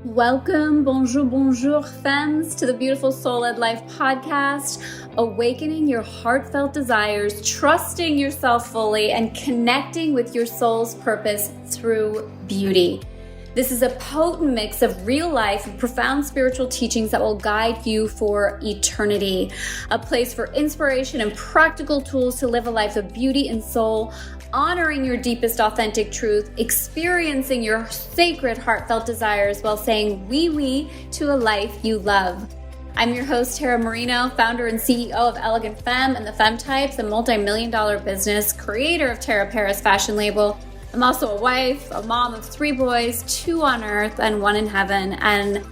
Welcome, bonjour, femmes, to the Beautiful Soul-Led Life podcast, awakening your heartfelt desires, trusting yourself fully, and connecting with your soul's purpose through beauty. This is a potent mix of real life and profound spiritual teachings that will guide you for eternity, a place for inspiration and practical tools to live a life of beauty and soul, honoring your deepest authentic truth, experiencing your sacred heartfelt desires while saying oui to a life you love. I'm your host, Tara Marino, founder and CEO of Elegant Femme and the Femme Types, a multi-million-dollar business, creator of Tara Paris fashion label. I'm also a wife, a mom of 3 boys, 2 on earth and 1 in heaven, and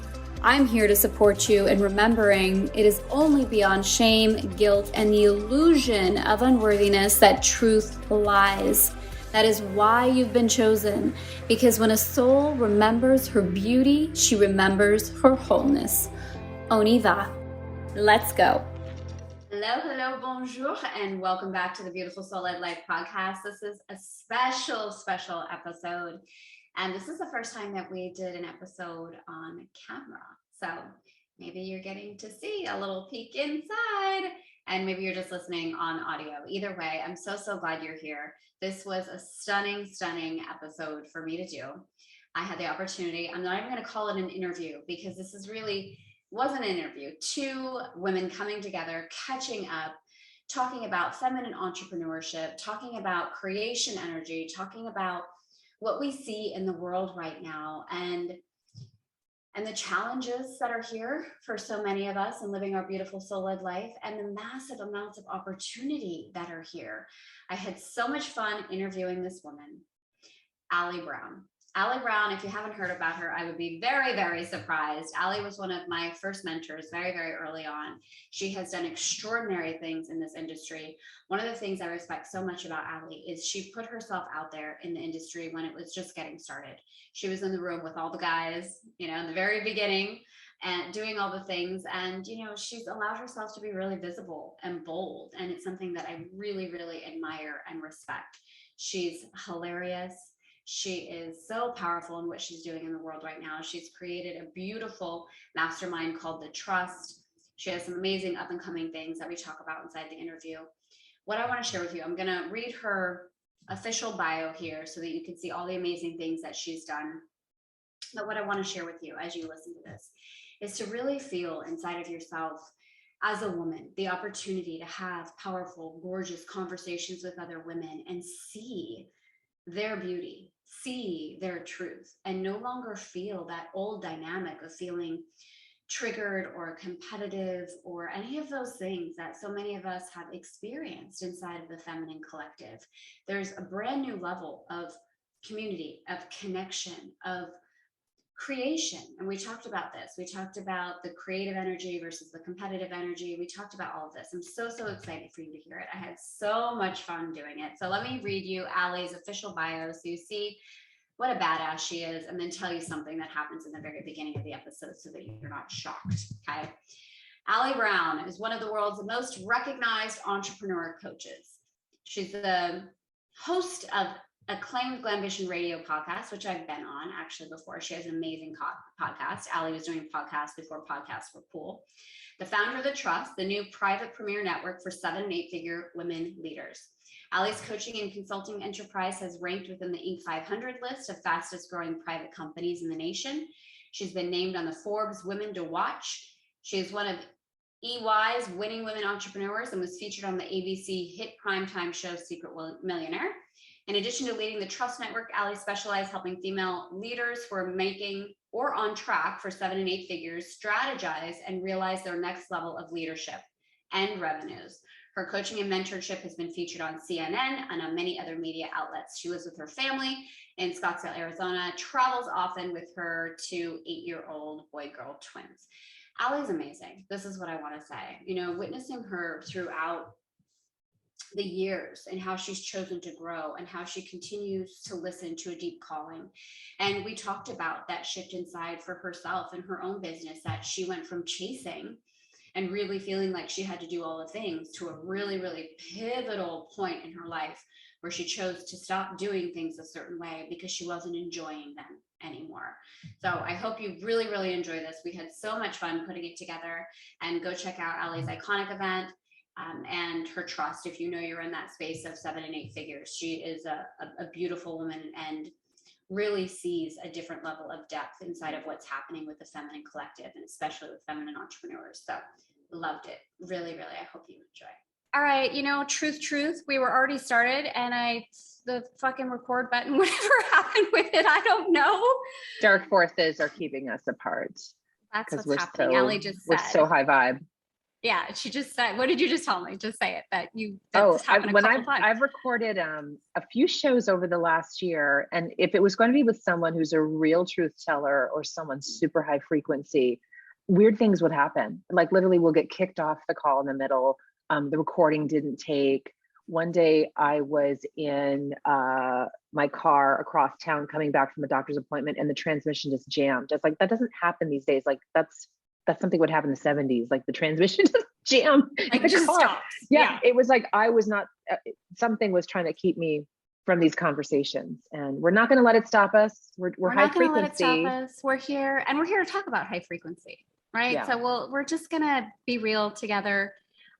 I'm here to support you in remembering it is only beyond shame, guilt, and the illusion of unworthiness that truth lies. That is why you've been chosen, because when a soul remembers her beauty, she remembers her wholeness. On y va. Let's go. Hello, bonjour, and welcome back to the Beautiful Soul-Led Life podcast. This is a special episode. And this is the first time that we did an episode on camera. So maybe you're getting to see a little peek inside, and maybe you're just listening on audio. Either way, I'm so glad you're here. This was a stunning episode for me to do. I had the opportunity, I'm not even going to call it an interview because this is really wasn't an interview. 2 women coming together, catching up, talking about feminine entrepreneurship, talking about creation energy, talking about what we see in the world right now and the challenges that are here for so many of us in living our beautiful soul-led life and the massive amounts of opportunity that are here. I had so much fun interviewing this woman, Allie Brown. Allie Brown, if you haven't heard about her, I would be very surprised. Allie was one of my first mentors very early on. She has done extraordinary things in this industry. One of the things I respect so much about Allie is she put herself out there in the industry when it was just getting started. She was in the room with all the guys, in the very beginning and doing all the things. And, she's allowed herself to be really visible and bold. And it's something that I really admire and respect. She's hilarious. She is so powerful in what she's doing in the world right now. She's created a beautiful mastermind called The Trust. She has some amazing up and coming things that we talk about inside the interview. What I want to share with you, I'm going to read her official bio here so that you can see all the amazing things that she's done. But what I want to share with you as you listen to this is to really feel inside of yourself as a woman, the opportunity to have powerful, gorgeous conversations with other women and see their beauty, see their truth, and no longer feel that old dynamic of feeling triggered or competitive or any of those things that so many of us have experienced inside of the feminine collective. There's a brand new level of community, of connection, of creation. And we talked about this. We talked about the creative energy versus the competitive energy. We talked about all of this. I'm so excited for you to hear it. I had so much fun doing it. So let me read you Allie's official bio so you see what a badass she is, and then tell you something that happens in the very beginning of the episode so that you're not shocked. Okay. Allie Brown is one of the world's most recognized entrepreneur coaches. She's the host of acclaimed Glambition radio podcast, which I've been on actually before. She has an amazing podcast. Allie was doing podcasts before podcasts were cool. The founder of The Trust, the new private premier network for 7- and 8-figure women leaders. Allie's coaching and consulting enterprise has ranked within the Inc. 500 list of fastest growing private companies in the nation. She's been named on the Forbes Women to Watch. She is one of EY's winning women entrepreneurs and was featured on the ABC hit primetime show Secret Millionaire. In addition to leading the Trust Network, Allie specializes helping female leaders who are making or on track for 7 and 8 figures strategize and realize their next level of leadership and revenues. Her coaching and mentorship has been featured on CNN and on many other media outlets. She lives with her family in Scottsdale, Arizona, travels often with her 2 8-year-old boy-girl twins. Allie's amazing. This is what I want to say. Witnessing her throughout the years and how she's chosen to grow and how she continues to listen to a deep calling. And we talked about that shift inside for herself and her own business, that she went from chasing and really feeling like she had to do all the things to a really pivotal point in her life where she chose to stop doing things a certain way because she wasn't enjoying them anymore. So I hope you really, really enjoy this. We had so much fun putting it together, and go check out Allie's iconic event and her trust. If you know you're in that space of 7 and 8 figures, she is a beautiful woman and really sees a different level of depth inside of what's happening with the feminine collective, and especially with feminine entrepreneurs. So loved it. Really, really, I hope you enjoy. All right, truth, we were already started, and the fucking record button, whatever happened with it, I don't know. Dark forces are keeping us apart. That's what's happening. Allie just said. We're so high vibe. Yeah, she just said, what did you just tell me? Just say it, I've recorded a few shows over the last year, and if it was going to be with someone who's a real truth teller or someone super high frequency, weird things would happen. Like literally we'll get kicked off the call in the middle. The recording didn't take. One day I was in my car across town coming back from a doctor's appointment, and the transmission just jammed. It's like, that doesn't happen these days. Like that's something would happen in the 70s. Like the transmission just jammed. Like just stops. Yeah, it was like I was not, something was trying to keep me from these conversations, and we're not going to let it stop us. We're high frequency. Not going to let it stop us. We're here to talk about high frequency, right? Yeah. So we're just going to be real together.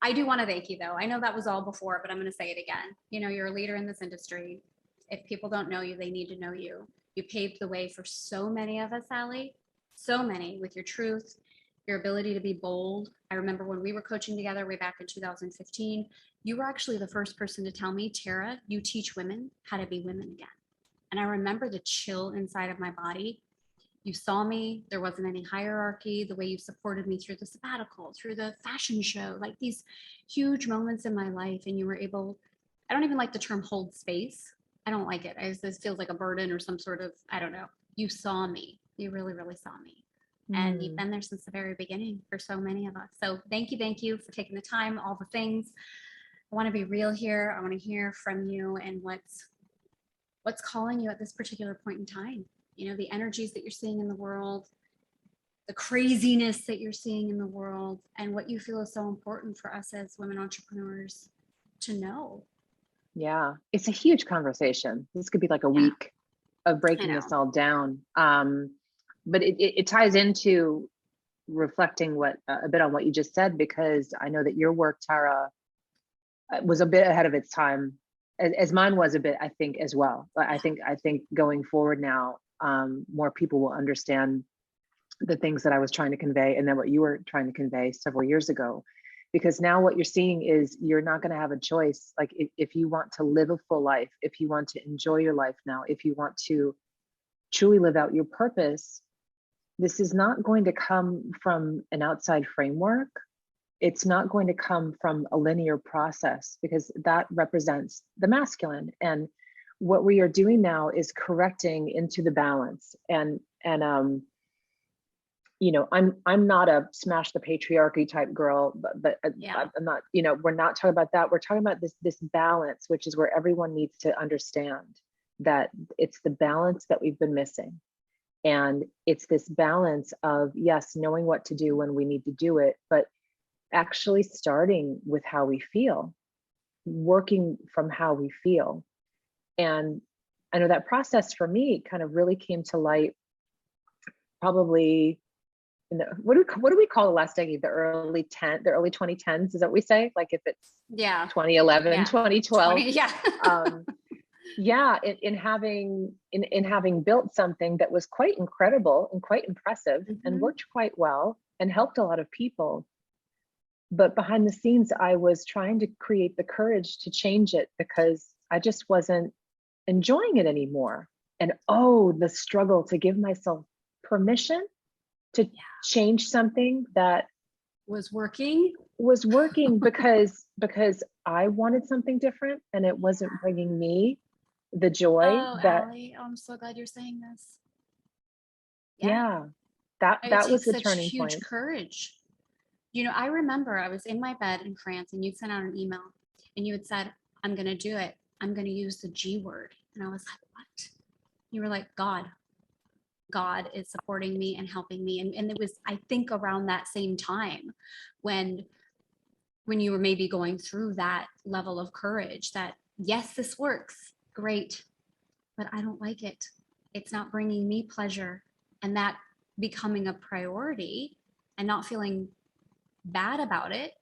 I do want to thank you, though. I know that was all before, but I'm going to say it again. You're a leader in this industry. If people don't know you, they need to know you. You paved the way for so many of us, Allie, so many, with your truth, your ability to be bold. I remember when we were coaching together way back in 2015, you were actually the first person to tell me, Tara, you teach women how to be women again. And I remember the chill inside of my body. You saw me, there wasn't any hierarchy, the way you supported me through the sabbatical, through the fashion show, like these huge moments in my life. And you were able, I don't even like the term hold space. I don't like it. This feels like a burden or some sort of, I don't know. You saw me. You really, really saw me. And you've been there since the very beginning for so many of us. So thank you for taking the time, all the things. I want to be real here. I want to hear from you and what's calling you at this particular point in time. The energies that you're seeing in the world, the craziness that you're seeing in the world, and what you feel is so important for us as women entrepreneurs to know. Yeah, it's a huge conversation. This could be like a week of breaking this all down. But it ties into reflecting a bit on what you just said, because I know that your work, Tara, was a bit ahead of its time, as mine was a bit, I think, as well. I think going forward now, more people will understand the things that I was trying to convey, and then what you were trying to convey several years ago. Because now what you're seeing is you're not going to have a choice. Like if you want to live a full life, if you want to enjoy your life now, if you want to truly live out your purpose, this is not going to come from an outside framework. It's not going to come from a linear process, because that represents the masculine. And what we are doing now is correcting into the balance. And I'm not a smash the patriarchy type girl, but I'm not, we're not talking about that. We're talking about this balance, which is where everyone needs to understand that it's the balance that we've been missing. And it's this balance of, yes, knowing what to do when we need to do it, but actually starting with how we feel, working from how we feel. And I know that process for me kind of really came to light probably in the, what do we call the last decade? The early 2010s, is that what we say? Like if it's 2011, 2012. In having built something that was quite incredible and quite impressive and worked quite well and helped a lot of people. But behind the scenes, I was trying to create the courage to change it, because I just wasn't enjoying it anymore. And the struggle to give myself permission to change something that was working because I wanted something different, and it wasn't bringing me the joy Allie, I'm so glad you're saying this. That was the turning point. Huge courage. I remember I was in my bed in France, and you'd sent out an email, and you had said, I'm going to do it. I'm going to use the G word. And I was like, what? You were like, God is supporting me and helping me. And it was, I think, around that same time when you were maybe going through that level of courage that, yes, this works. Great. But I don't like it. it's not bringing me pleasure, and that becoming a priority and not feeling bad about it,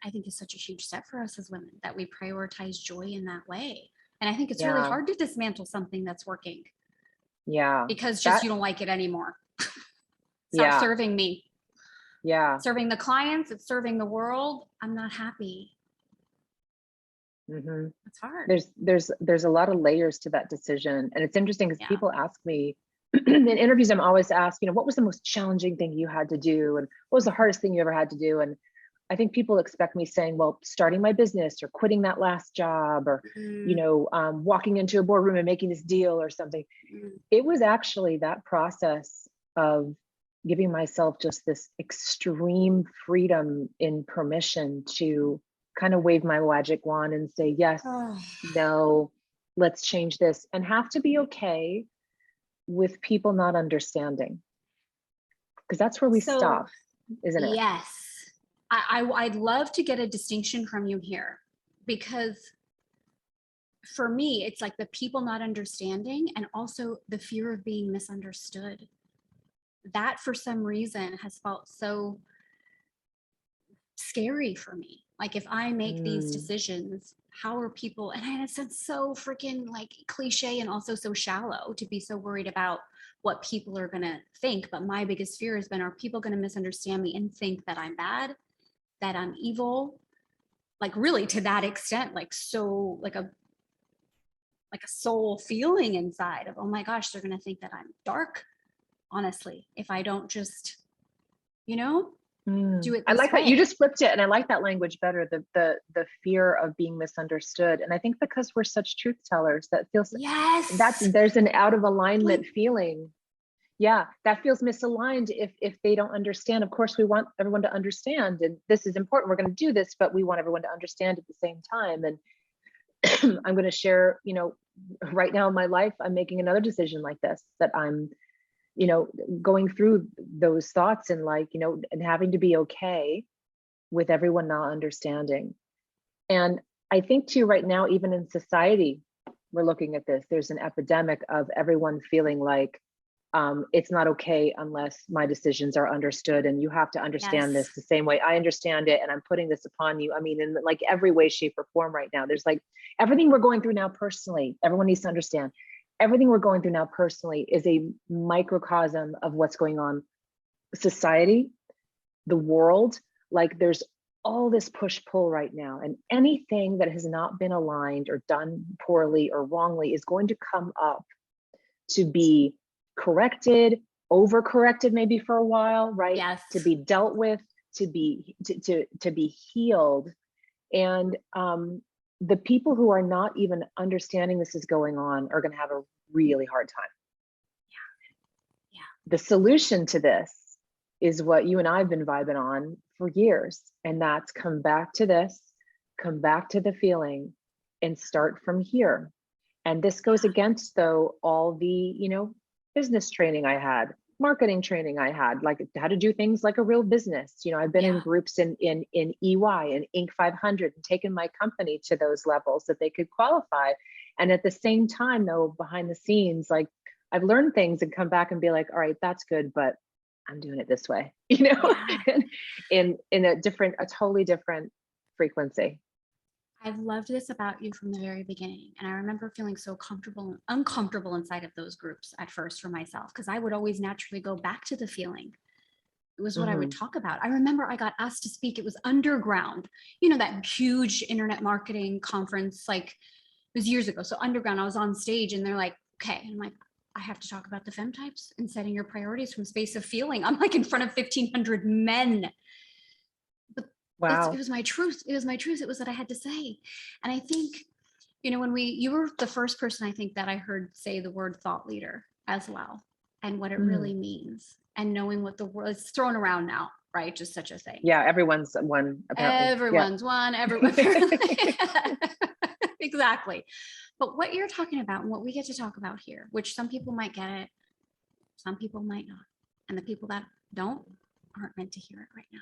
I think is such a huge step for us as women, that we prioritize joy in that way. And I think it's really hard to dismantle something that's working. Yeah. Because just you don't like it anymore. It's not serving me. Yeah. Serving the clients, it's serving the world. I'm not happy. Mm-hmm. It's hard. There's a lot of layers to that decision. And it's interesting because people ask me in interviews, I'm always asked, you know, what was the most challenging thing you had to do? And what was the hardest thing you ever had to do? And I think people expect me saying, well, starting my business or quitting that last job or, you know, walking into a boardroom and making this deal or something. It was actually that process of giving myself just this extreme freedom in permission to kind of wave my magic wand and say, yes, no, let's change this, and have to be okay with people not understanding. Because that's where we stop, isn't it? Yes. I'd love to get a distinction from you here, because for me, it's like the people not understanding and also the fear of being misunderstood. That for some reason has felt so scary for me. Like if I make these decisions, how are people, and it sounds so freaking like cliche and also so shallow to be so worried about what people are going to think. But my biggest fear has been, are people going to misunderstand me and think that I'm bad, that I'm evil? Like really to that extent, like so like a soul feeling inside of, oh my gosh, they're going to think that I'm dark, honestly, if I don't just, you know, do it this I like way. that you just flipped it, and I like that language better, the fear of being misunderstood. And I think because we're such truth tellers, that feels there's an out of alignment feeling. Yeah, that feels misaligned if they don't understand. Of course, we want everyone to understand, and this is important. We're going to do this, but we want everyone to understand at the same time. And I'm going to share, you know, right now in my life, I'm making another decision like this, that I'm, you know, going through those thoughts and like, you know, and having to be okay with everyone not understanding. And I think too, right now, even in society, we're looking at this, there's an epidemic of everyone feeling like it's not okay unless my decisions are understood. And you have to understand this the same way I understand it. And I'm putting this upon you. I mean, in like every way, shape, or form right now, there's like everything we're going through now personally, everyone needs to understand. Everything we're going through now personally is a microcosm of what's going on society, the world. Like there's all this push pull right now, and anything that has not been aligned or done poorly or wrongly is going to come up to be corrected, overcorrected maybe for a while, right? Yes. To be dealt with, to be healed. And the people who are not even understanding this is going on are going to have a really hard time. Yeah. The solution to this is what you and I have been vibing on for years. And that's come back to this, come back to the feeling, and start from here. And this goes against, though, all the, you know, business training I had, marketing training I had, like how to do things like a real business. You know, I've been in groups in EY and Inc. 500 and taken my company to those levels that they could qualify. And at the same time, though, behind the scenes, like I've learned things and come back and be like, all right, that's good, but I'm doing it this way, you know, in a totally different frequency. I've loved this about you from the very beginning. And I remember feeling so comfortable and uncomfortable inside of those groups at first for myself, because I would always naturally go back to the feeling. It was what I would talk about. I remember I got asked to speak. It was Underground, you know, that huge internet marketing conference, like it was years ago. So Underground, I was on stage and they're like, okay. And I'm like, I have to talk about the fem types and setting your priorities from space of feeling. I'm like in front of 1,500 men. Wow. It was my truth. It was my truth. It was what I had to say. And I think, you know, you were the first person I think that I heard say the word thought leader as well, and what it really means, and knowing what the word is thrown around now, right? Just such a thing. Yeah. Everyone's one. Apparently. Everyone's one. Everyone. Exactly. But what you're talking about and what we get to talk about here, which some people might get it, some people might not. And the people that don't aren't meant to hear it right now.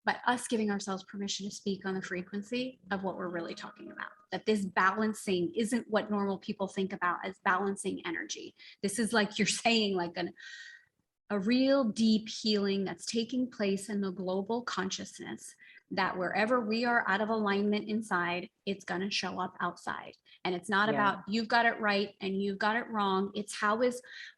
But us giving ourselves permission to speak on the frequency of what we're really talking about. That this balancing isn't what normal people think about as balancing energy. This is like you're saying, like a real deep healing that's taking place in the global consciousness, that wherever we are out of alignment inside, it's going to show up outside. And it's not about you've got it right and you've got it wrong. It's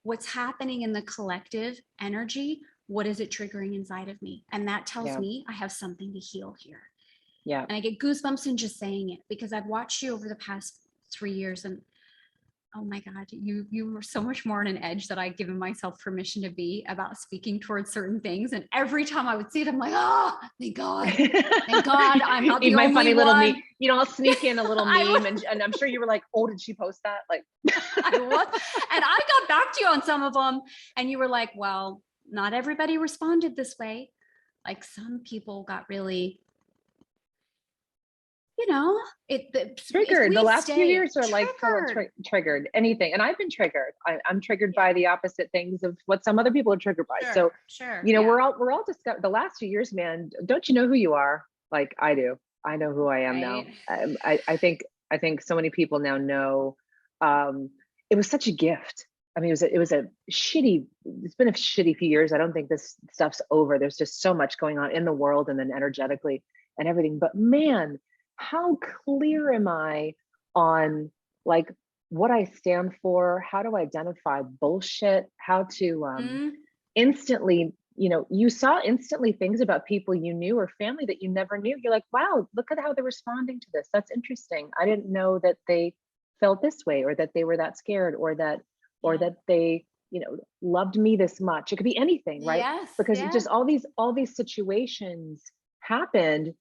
what's happening in the collective energy. What is it triggering inside of me? And that tells me I have something to heal here. Yeah. And I get goosebumps in just saying it, because I've watched you over the past 3 years, and oh my God, you were so much more on an edge that I'd given myself permission to be about speaking towards certain things. And every time I would see it, I'm like, oh, thank God, I'm not the my only funny one. little meme. You know, I'll sneak in a little meme, and I'm sure you were like, oh, did she post that? Like, I was, and I got back to you on some of them, and you were like, well, not everybody responded this way. Like some people got really, you know, triggered. The last few years are like triggered anything. And I've been triggered. I'm triggered by the opposite things of what some other people are triggered by. So, you know, we're all discussed the last 2 years, man. Don't you know who you are? Like I do. I know who I am now. I think so many people now know. It was such a gift. I mean, it was a shitty, it's been a shitty few years. I don't think this stuff's over. There's just so much going on in the world and then energetically and everything. But man, how clear am I on like what I stand for, how to identify bullshit, how to instantly, you know, you saw instantly things about people you knew or family that you never knew. You're like, wow, look at how they're responding to this. That's interesting. I didn't know that they felt this way, or that they were that scared, or that they, you know, loved me this much. It could be anything, right? Yes, because it just all these situations happened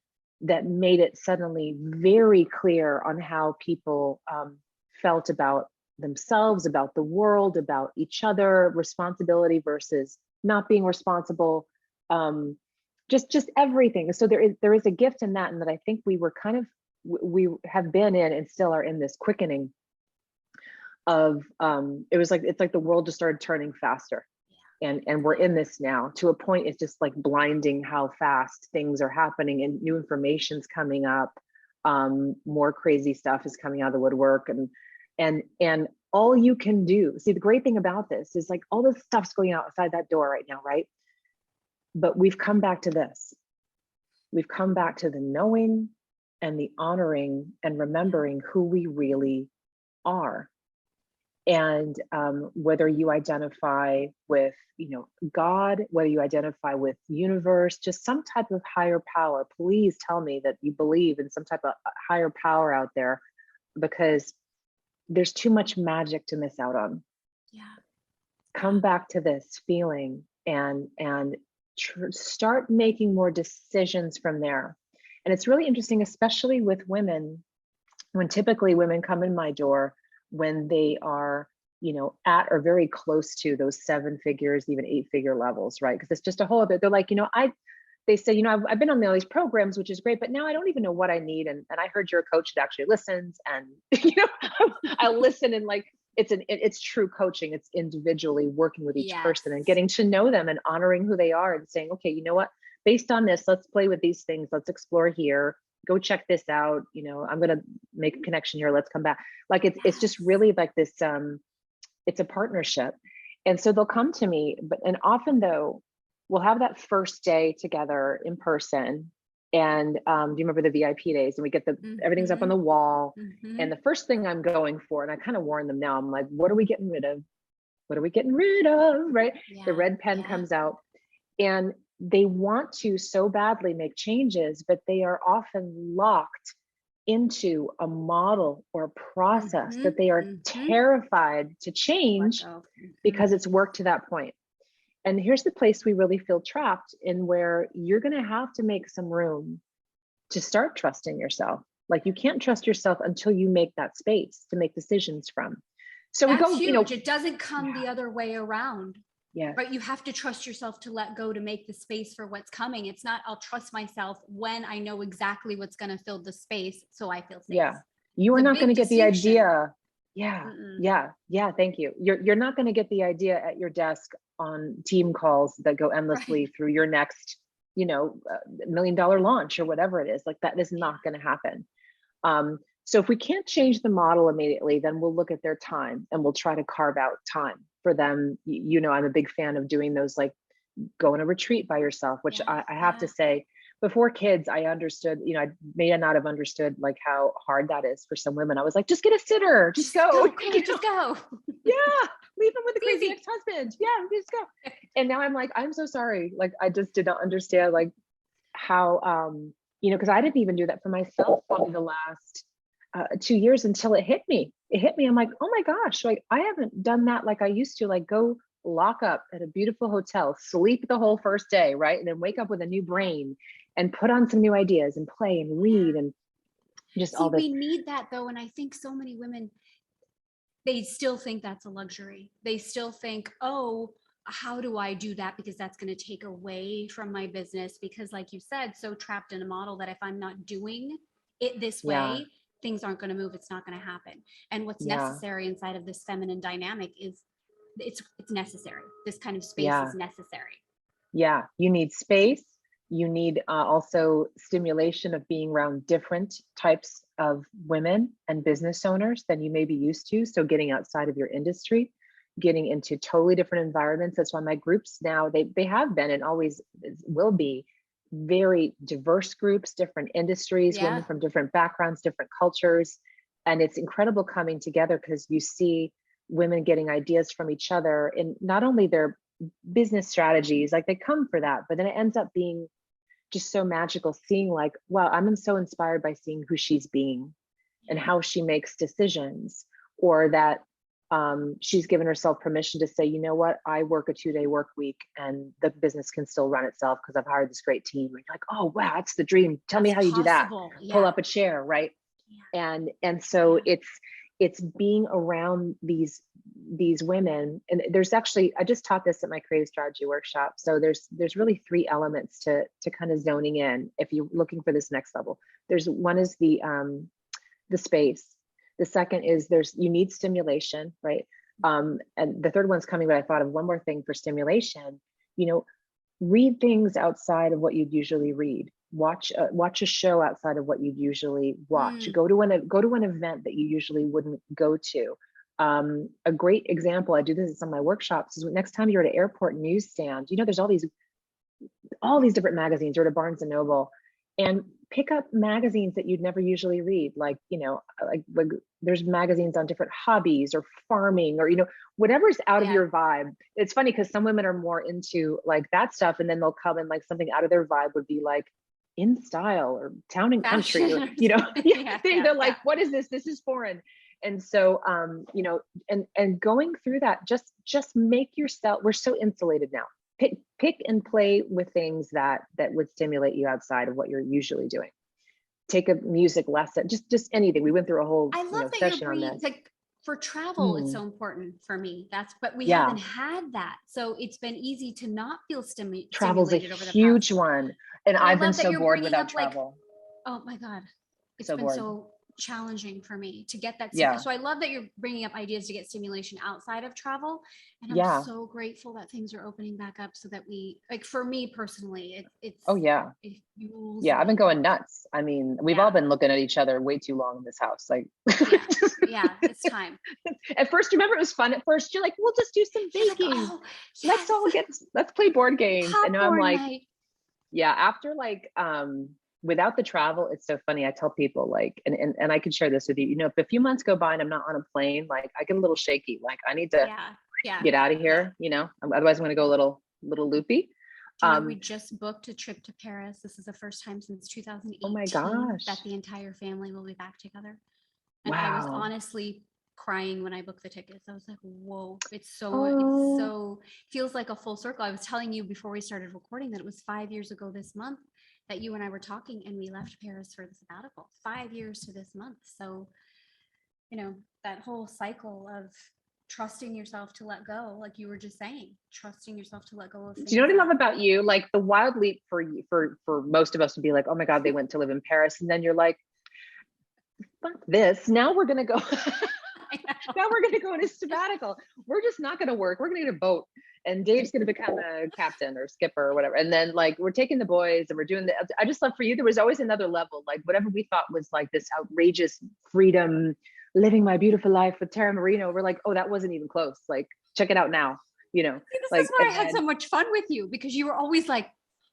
that made it suddenly very clear on how people felt about themselves, about the world, about each other, responsibility versus not being responsible, just everything. So there is a gift in that, and that I think we have been in and still are in this quickening of it's like the world just started turning faster. And we're in this now to a point. It's just like blinding how fast things are happening and new information's coming up. More crazy stuff is coming out of the woodwork, and all you can do. See, the great thing about this is like all this stuff's going outside that door right now, right? But we've come back to this. We've come back to the knowing and the honoring and remembering who we really are. And whether you identify with, you know, God, whether you identify with universe, just some type of higher power, please tell me that you believe in some type of higher power out there, because there's too much magic to miss out on. Come back to this feeling and start making more decisions from there. And it's really interesting, especially with women, when typically women come in my door when they are, you know, at or very close to those 7 figures, even 8-figure levels, right? Because it's just a whole other, they're like, you know, they say, you know, I've been on all these programs, which is great, but now I don't even know what I need. And I heard you're a coach that actually listens, and, you know, I listen, and like, it's true coaching. It's individually working with each person and getting to know them and honoring who they are and saying, okay, you know what, based on this, let's play with these things. Let's explore here. Go check this out. You know, I'm going to make a connection here. Let's come back. Like it's just really like this, it's a partnership. And so they'll come to me, and often though, we'll have that first day together in person. And do you remember the VIP days? And we get everything's up on the wall. And the first thing I'm going for, and I kind of warn them now, I'm like, what are we getting rid of? What are we getting rid of? Right? The red pen comes out, and they want to so badly make changes, but they are often locked into a model or a process that they are terrified to change because it's worked to that point. And here's the place we really feel trapped in, where you're going to have to make some room to start trusting yourself. Like you can't trust yourself until you make that space to make decisions from. So that's we go, huge. You know, it doesn't come the other way around. Right. You have to trust yourself to let go, to make the space for what's coming. It's not, I'll trust myself when I know exactly what's going to fill the space, so I feel safe. You are not going to get the idea. Thank you. You're not going to get the idea at your desk on team calls that go endlessly through your next $1 million launch or whatever it is. Like that is not going to happen. So if we can't change the model immediately, then we'll look at their time and we'll try to carve out time for them. I'm a big fan of doing those, like go on a retreat by yourself, which I have to say, before kids, I understood, I may not have understood like how hard that is for some women. I was like, just get a sitter, just go. Just go. Yeah, leave him with a crazy ex-husband. Yeah, just go. And now I'm like, I'm so sorry. Like, I just did not understand like how, because I didn't even do that for myself probably the last 2 years until it hit me. I'm like, oh my gosh, like I haven't done that like I used to, like go lock up at a beautiful hotel, sleep the whole first day, right? And then wake up with a new brain and put on some new ideas and play and read and just all this. We need that though. And I think so many women, they still think that's a luxury. They still think, oh, how do I do that? Because that's going to take away from my business. Because like you said, so trapped in a model that if I'm not doing it this way, things aren't going to move. It's not going to happen. And what's necessary inside of this feminine dynamic is it's necessary. This kind of space is necessary. Yeah. You need space. You need also stimulation of being around different types of women and business owners than you may be used to. So getting outside of your industry, getting into totally different environments. That's why my groups now, they have been and always will be very diverse groups, different industries, women from different backgrounds, different cultures. And it's incredible coming together because you see women getting ideas from each other and not only their business strategies, like they come for that, but then it ends up being just so magical seeing like, wow, I'm so inspired by seeing who she's being and how she makes decisions, or that she's given herself permission to say, you know what, I work a 2-day work week and the business can still run itself because I've hired this great team. And you're like, oh, wow, that's the dream. Tell me how you do that. Pull up a chair, right? And so it's being around these women. And there's actually, I just taught this at my creative strategy workshop. So there's really 3 elements to kind of zoning in if you're looking for this next level. One is the space. The second is you need stimulation, right? And the third one's coming, but I thought of one more thing for stimulation. Read things outside of what you'd usually read. Watch a show outside of what you'd usually watch. Go to an event that you usually wouldn't go to. A great example, I do this in some of my workshops, is next time you're at an airport newsstand, there's all these different magazines, or at a Barnes and Noble, and pick up magazines that you'd never usually read. Like, like there's magazines on different hobbies or farming or, whatever's out of your vibe. It's funny because some women are more into like that stuff, and then they'll come and like something out of their vibe would be like in style or town and country, or, they're like, what is this? This is foreign. And so, and going through that, just make yourself, we're so insulated now. Pick and play with things that would stimulate you outside of what you're usually doing. Take a music lesson, just anything. We went through a whole session on this. Like for travel, it's so important for me. But we haven't had that. So it's been easy to not feel stimulated. Travel's a huge one. And I've been so bored without travel. Oh my God. It's so been bored. So challenging for me to get that. So I love that you're bringing up ideas to get stimulation outside of travel. And I'm so grateful that things are opening back up so that we, like for me personally, it's it fuels I've been going nuts. I mean, we've all been looking at each other way too long in this house. Like, it's time. At first, remember, it was fun. At first, you're like, we'll just do some baking. Like, let's play board games. Popcorn and now I'm like, night. After like, without the travel, it's so funny. I tell people like, and I can share this with you, if a few months go by and I'm not on a plane, like I get a little shaky, like I need to get out of here, otherwise I'm going to go a little loopy. We just booked a trip to Paris. This is the first time since 2018 oh my gosh, that the entire family will be back together. And I was honestly crying when I booked the tickets. I was like, whoa, it's so feels like a full circle. I was telling you before we started recording that it was 5 years ago this month that you and I were talking, and we left Paris for the sabbatical. 5 years to this month. So, that whole cycle of trusting yourself to let go, like you were just saying, trusting yourself to let go of things. Do you know what I love about you? Like the wild leap for most of us would be like, oh my God, they went to live in Paris. And then you're like, fuck this. Now we're going to go. Now we're going to go on a sabbatical. We're just not going to work. We're going to get a boat and Dave's going to become a captain or skipper or whatever. And then like, we're taking the boys and we're doing I just love for you, there was always another level, like whatever we thought was like this outrageous freedom, living my beautiful life with Tara Marino. We're like, oh, that wasn't even close. Like, check it out now, See, this is why I had so much fun with you, because you were always like,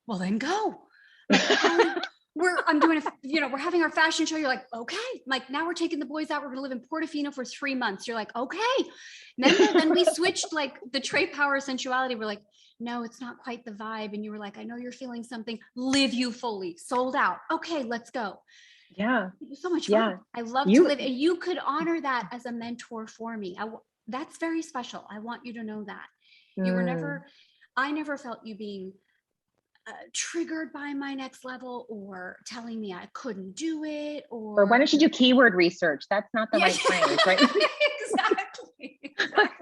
well, then go. Like, we're having our fashion show. You're like, okay, like now we're taking the boys out. We're gonna live in Portofino for 3 months. You're like, okay. And then we switched like the trait, power, sensuality. We're like, no, it's not quite the vibe. And you were like, I know you're feeling something. Live you fully, sold out. Okay, let's go. Yeah, it was so much fun. Yeah. I love to live, and you could honor that as a mentor for me. That's very special. I want you to know that you were never. I never felt you being triggered by my next level or telling me I couldn't do it, or why don't you do keyword research? That's not the right phrase, right? Exactly.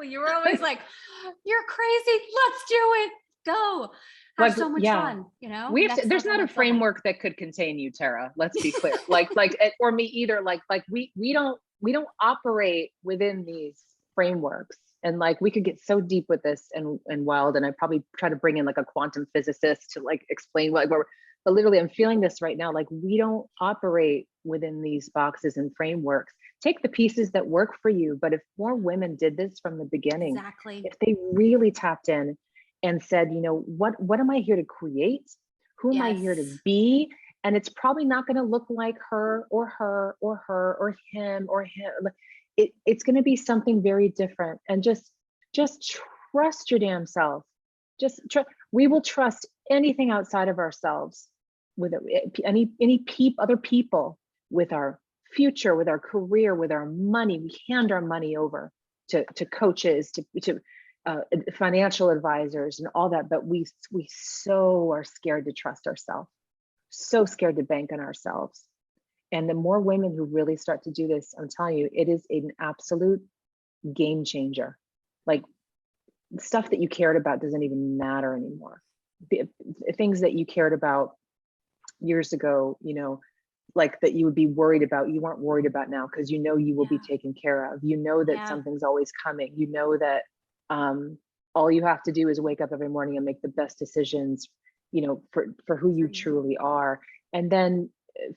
You were always like, you're crazy, let's do it, go have so much fun, there's not a framework that could contain you, Tara, let's be clear. like or me either, like we don't operate within these frameworks. And like, we could get so deep with this and wild, and I probably try to bring in like a quantum physicist to like explain but literally I'm feeling this right now. Like, we don't operate within these boxes and frameworks. Take the pieces that work for you. But if more women did this from the beginning, exactly, if they really tapped in and said, what am I here to create? Who am I here to be? And it's probably not going to look like her or her or her or him or him. It's going to be something very different. And just trust your damn self. We will trust anything outside of ourselves, with any other people, with our future, with our career, with our money. We hand our money over to coaches, to financial advisors and all that. But we so are scared to trust ourselves, so scared to bank on ourselves. And the more women who really start to do this, I'm telling you, it is an absolute game changer. Like, stuff that you cared about doesn't even matter anymore. Things that you cared about years ago, like that you would be worried about, you weren't worried about now, because you will be taken care of. That something's always coming. That all you have to do is wake up every morning and make the best decisions, for who you truly are. And then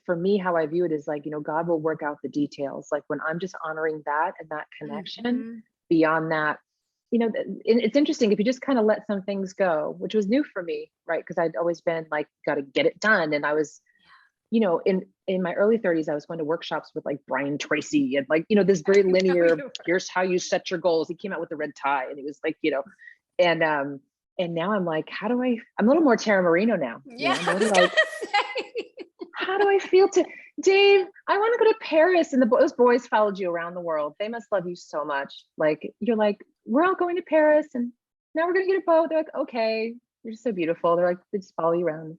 for me, how I view it is like, God will work out the details. Like, when I'm just honoring that and that connection, beyond that, it's interesting if you just kind of let some things go, which was new for me, right? Because I'd always been like, got to get it done. And I was, in my early 30s, I was going to workshops with like Brian Tracy and like, this very linear, here's how you set your goals. He came out with the red tie, and it was like, and now I'm like, I'm a little more Tara Marino now. Yeah. How do I feel Dave, I want to go to Paris. And those boys followed you around the world. They must love you so much. Like, you're like, we're all going to Paris and now we're going to get a boat. They're like, okay, you're just so beautiful. They're like, they just follow you around.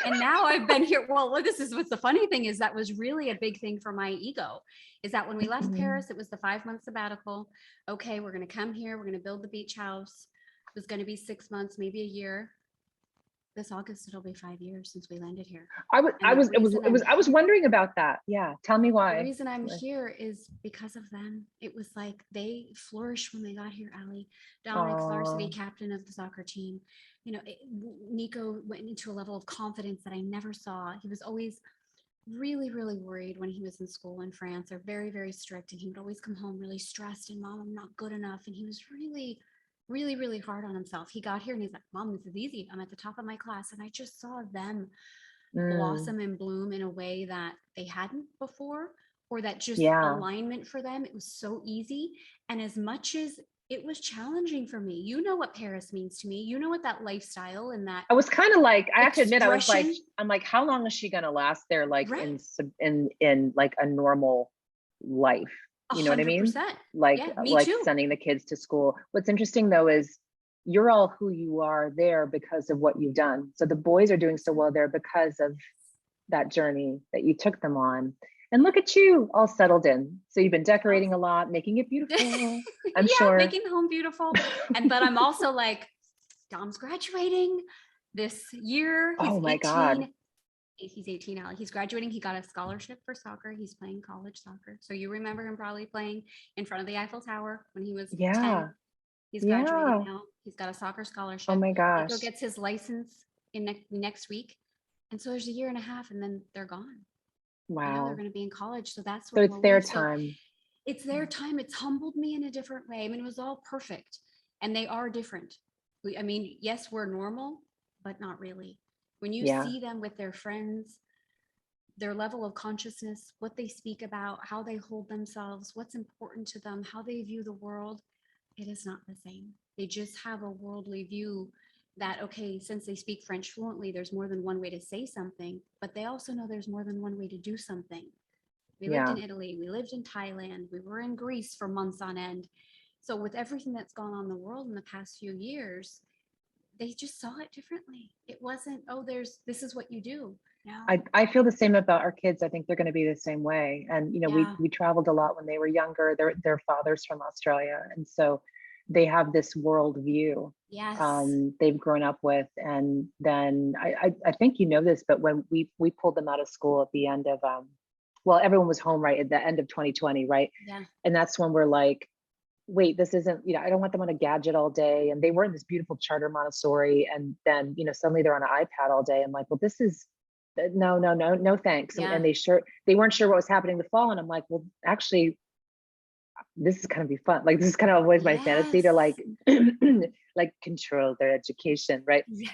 And now I've been here. Well, this is what's the funny thing is that was really a big thing for my ego, is that when we left Paris, it was the 5-month sabbatical. Okay, we're going to come here. We're going to build the beach house. It was going to be 6 months, maybe a year. This August, it'll be 5 years since we landed here. I was wondering about that. Yeah. Tell me why. The reason I'm here is because of them. It was like they flourished when they got here, Allie. Dominic's varsity captain of the soccer team. Nico went into a level of confidence that I never saw. He was always really, really worried when he was in school in France. They're very, very strict. And he would always come home really stressed and, Mom, I'm not good enough. And he was really, really, really hard on himself. He got here and he's like, Mom, this is easy. I'm at the top of my class. And I just saw them blossom and bloom in a way that they hadn't before, or that just alignment for them. It was so easy. And as much as it was challenging for me, what Paris means to me, what that lifestyle and that. I was kind of like, I have to admit, I'm like, how long is she going to last there? Like in like a normal life. You know 100%. What I mean? Like too. Sending the kids to school. What's interesting though is you're all who you are there because of what you've done. So the boys are doing so well there because of that journey that you took them on. And look at you all settled in. So you've been decorating a lot, making it beautiful. I'm sure. Making the home beautiful. But I'm also like, Dom's graduating this year. He's 18. God. He's 18 now. He's graduating. He got a scholarship for soccer. He's playing college soccer. So you remember him probably playing in front of the Eiffel Tower when he was 10. He's graduating Yeah. now. He's got a soccer Oh scholarship. my Nico gosh. gets his license in next week. And so there's a year and a half and then they're gone. And now they're Wow. going to be in college. So that's So when it's we'll their leave. So time. it's their time. It's humbled me in a different way. I mean, it was all perfect and they are different. I mean, yes, we're normal, but not really. When you Yeah. see them with their friends, their level of consciousness, what they speak about, how they hold themselves, what's important to them, how they view the world, it is not the same. They just have a worldly view that, okay, since they speak French fluently, there's more than one way to say something, but they also know there's more than one way to do something. We lived Yeah. in Italy, we lived in Thailand, we were in Greece for months on end. So with everything that's gone on in the world in the past few years, they just saw it differently. It wasn't, oh, this is what you do. No. I feel the same about our kids. I think they're going to be the same way. And, you know, Yeah. we traveled a lot when they were younger. Their father's from Australia. And so they have this world view Yes. they've grown up with. And then I think you know this, but when we pulled them out of school at the end of, well, everyone was home, right, at the end of 2020, right? Yeah. And that's when we're like, wait, this isn't, you know, I don't want them on a gadget all day. And they were in this beautiful charter Montessori. And then, you know, suddenly they're on an iPad all day. I'm like, well, this is, no, thanks. Yeah. And they weren't sure what was happening in the fall. And I'm like, well, actually, this is kind of be fun. Like, this is kind of always my fantasy to like, like control their education, right? Yes.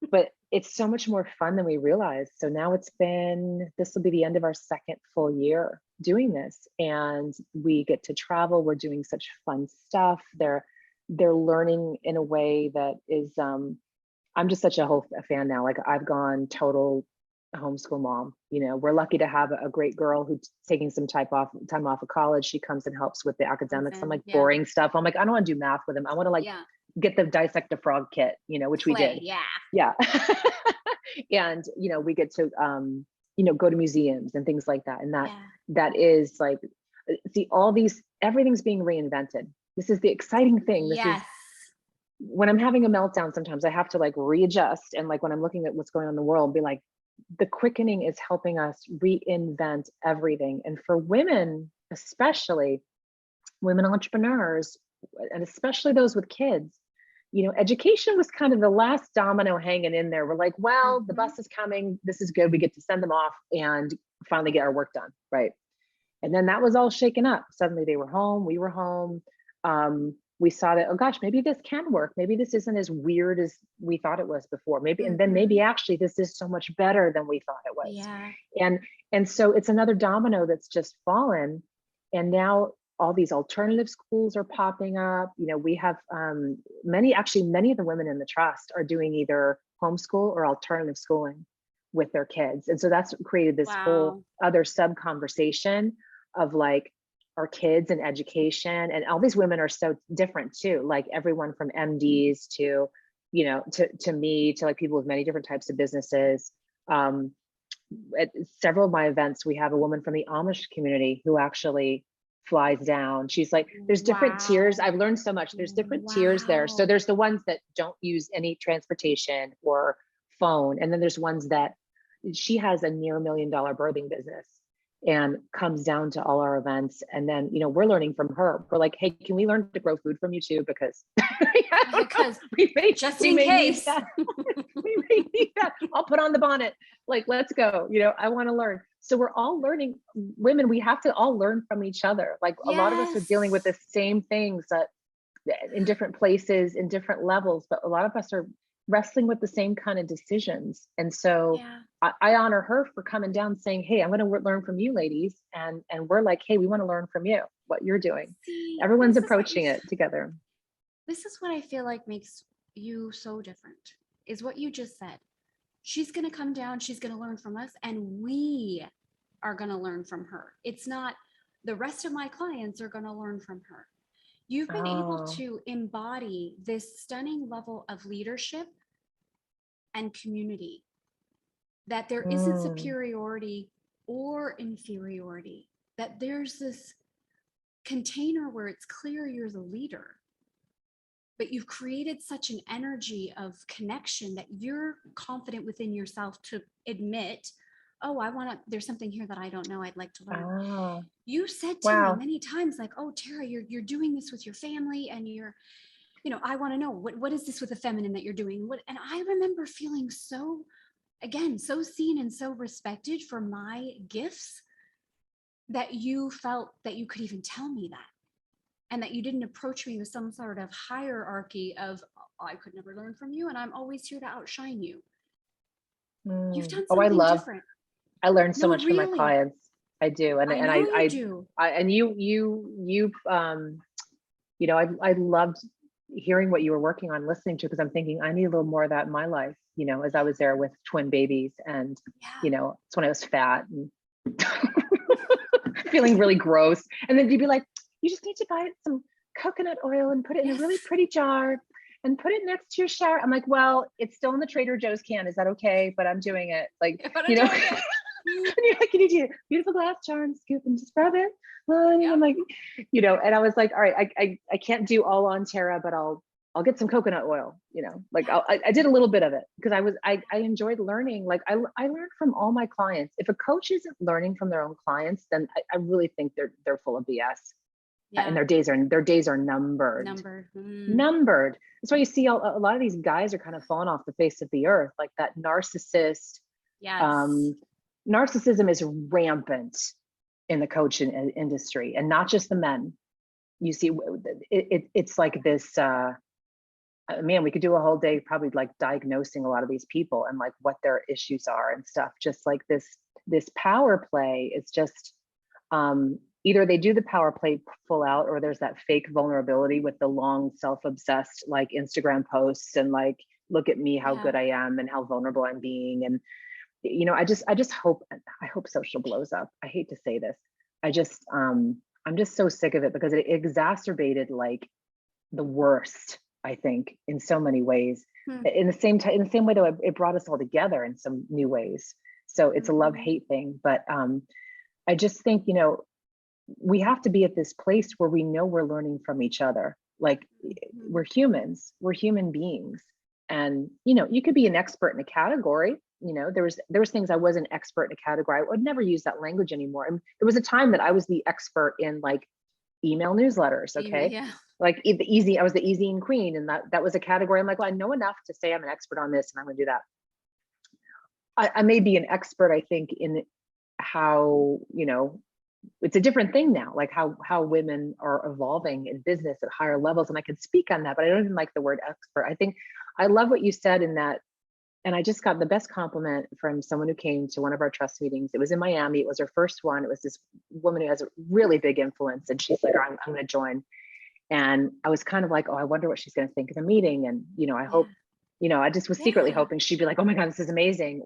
But it's so much more fun than we realized. So now this will be the end of our second full year doing this. And we get to travel. We're doing such fun stuff. They're learning in a way that is, I'm just such a fan now. Like, I've gone total homeschool mom. You know, we're lucky to have a great girl who's taking some time off of college. She comes and helps with the academics. I'm like, boring stuff. I'm like, I don't want to do math with them. I want to like get the dissect a frog kit, you know, which we did. Yeah. And, you know, we get to, you know, go to museums and things like that. And that is like, see, everything's being reinvented. This is the exciting thing. This is when I'm having a meltdown, sometimes I have to like readjust. And like, when I'm looking at what's going on in the world, be like, the quickening is helping us reinvent everything. And for women, especially women entrepreneurs, and especially those with kids, you know, education was kind of the last domino hanging in there. We're like, well, the bus is coming. This is good. We get to send them off and finally get our work done. Right. And then that was all shaken up. Suddenly they were home. We were home. We saw that, oh gosh, maybe this can work. Maybe this isn't as weird as we thought it was before. Maybe, and then maybe actually this is so much better than we thought it was. Yeah. And so it's another domino that's just fallen. And now all these alternative schools are popping up. You know, we have many of the women in the trust are doing either homeschool or alternative schooling with their kids. And so that's created this whole other sub conversation of like, our kids and education. And all these women are so different too, like everyone from MDs to, you know, to me, to like people with many different types of businesses. At several of my events, we have a woman from the Amish community who actually flies down. She's like, there's different tiers. I've learned so much. There's different tiers there. So there's the ones that don't use any transportation or phone. And then there's ones that she has a near $1 million birthing business and comes down to all our events. And then, you know, we're learning from her. We're like, hey, can we learn to grow food from you too? Because we may need that. We may need that. I'll put on the bonnet. Like, let's go. You know, I want to learn. So we're all learning. Women, we have to all learn from each other. Like a lot of us are dealing with the same things in different places, in different levels, but a lot of us are wrestling with the same kind of decisions. And so I honor her for coming down saying, hey, I'm going to learn from you ladies. And we're like, hey, we want to learn from you, what you're doing. Everyone's approaching it together. This is what I feel like makes you so different, is what you just said. She's going to come down, she's going to learn from us, and we are going to learn from her. It's not the rest of my clients are going to learn from her. You've been able to embody this stunning level of leadership and community, that there isn't superiority or inferiority, that there's this container where it's clear you're the leader, but you've created such an energy of connection that you're confident within yourself to admit, oh, there's something here that I don't know. I'd like to learn. Oh, You said to me wow. many times, like, oh, Tara, you're doing this with your family, and I want to know what is this with the feminine that you're doing? And I remember feeling so, again, so seen and so respected for my gifts, that you felt that you could even tell me that, and that you didn't approach me with some sort of hierarchy of, oh, I could never learn from you, and I'm always here to outshine you. You've done Oh, something different. I learned so No, much from my really. clients. I do. And I know you do. and I loved hearing what you were working on, listening to, because I'm thinking I need a little more of that in my life, as I was there with twin babies, and, Yeah. it's when I was fat and feeling really gross. And then you'd be like, you just need to buy some coconut oil and put it in a really pretty jar and put it next to your shower. I'm like, well, it's still in the Trader Joe's can. Is that okay? But I'm doing it. Like, But I'm doing it. And you're like, you need to beautiful glass jar and scoop and just rub it. And I'm like, and I was like, all right, I can't do all on Tara, but I'll get some coconut oil, like I did a little bit of it, because I enjoyed learning. Like I learned from all my clients. If a coach isn't learning from their own clients, then I really think they're full of BS. Yeah. And their days are numbered. Numbered. That's why you see a lot of these guys are kind of falling off the face of the earth, like that narcissist. Yes. Narcissism is rampant in the coaching industry, and not just the men. You see, it's like this. Man, we could do a whole day probably like diagnosing a lot of these people and like what their issues are and stuff. Just like this power play is just. Either they do the power play full out, or there's that fake vulnerability with the long self-obsessed like Instagram posts and like, look at me, how good I am and how vulnerable I'm being. And, I just hope social blows up. I hate to say this. I'm just so sick of it, because it exacerbated like the worst, I think, in so many ways. In the same way, though, it brought us all together in some new ways. So it's a love-hate thing. But I just think, we have to be at this place where we know we're learning from each other. Like we're humans, we're human beings. And, you could be an expert in a category. There was things I wasn't expert in a category. I would never use that language anymore. And there was a time that I was the expert in like email newsletters. Okay. Yeah. Like I was the easy and queen. And that was a category. I'm like, well, I know enough to say I'm an expert on this, and I'm going to do that. I may be an expert, I think, in how, it's a different thing now, like how women are evolving in business at higher levels. And I can speak on that, but I don't even like the word expert. I think I love what you said in that. And I just got the best compliment from someone who came to one of our trust meetings. It was in Miami. It was her first one. It was this woman who has a really big influence. And she's like, I'm going to join. And I was kind of like, oh, I wonder what she's going to think of the meeting. And, I hope, I just was secretly hoping she'd be like, oh my God, this is amazing.